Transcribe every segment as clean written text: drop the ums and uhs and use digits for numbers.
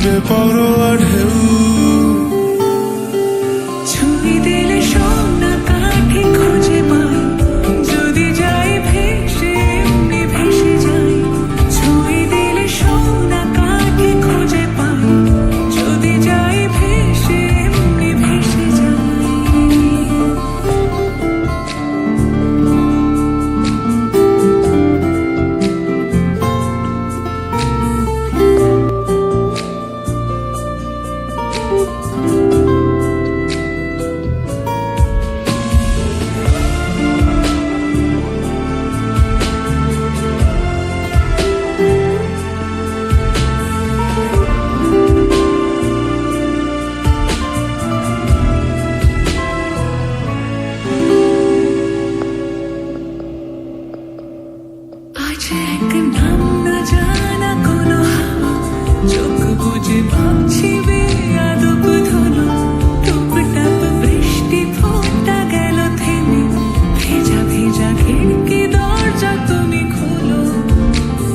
বেপরোয়া ঢেউ ছুঁয়ে দিলে সোনা কাঠে খুঁজে পাই যদি যাই ভেসে এমনি ভেসে যাই ছুঁয়ে দিলে সোনা কাঠে খুঁজে পাই যদি যাই ভেসে এমনি ভেসে যাই আজ এক নাম না জানা কোনো হাওয়া চোখ বুঝে ভাবছি বেয়াদব ধুলো টুপটাপ বৃষ্টি ফোঁটা গেল থেমে ভেজা ভেজা খিড়কি দরজা তুমি খোলো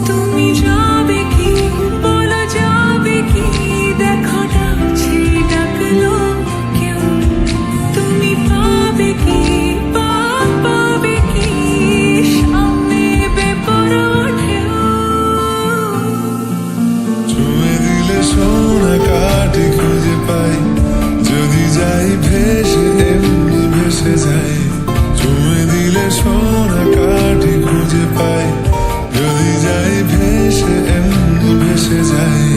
তুমি যাবে কি বলো যাবে কি দেখো ডাকছে ডাকলো কেউ তুমি পাবে কি পাবে কি সামনে বেপরোয়া ঢেউ ছুঁয়ে দিলে সোনা কাঠে খুঁজে পাই যদি যাই ভেসে এমনি ভেসে যাই ছুঁয়ে দিলে সোনা কাঠে খুঁজে পাই যদি যাই ভেসে এমনি ভেসে যাই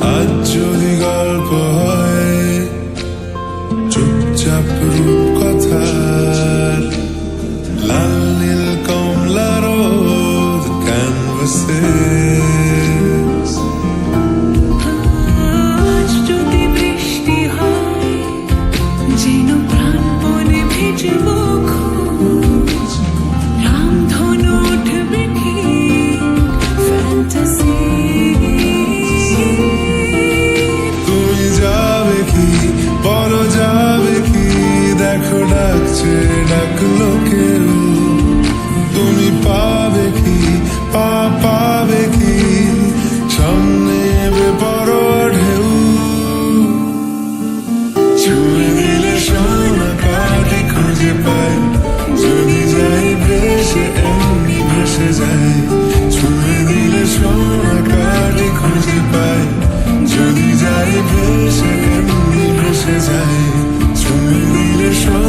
আজ যদি গল্প হয় চুপচাপ রূপ কথার লাল নীল কমলা রোদ ক্যানভাসে আজ যদি বৃষ্টি হয় যেন প্রাণপণে ভিজব খোঁজ রামধনু উঠবে ঠিক ফ্যান্টাসি তুমি যাবে কি বলো যাবে কি দেখো ডাকছে ডাকলো কেউ তুমি পাবে কি পাবে কি সামনে বেপরোয়া ঢেউ ছুঁয়ে দিলে সোনা কাঠে খুঁজে পাই যদি যাই ভেসে এমনি ভেসে যাই ছুঁয়ে দিলে সোনা কাঠে খুঁজে পাই যদি যাই ভেসে এমনি ভেসে যাই ছুঁয়ে দিলে সোনা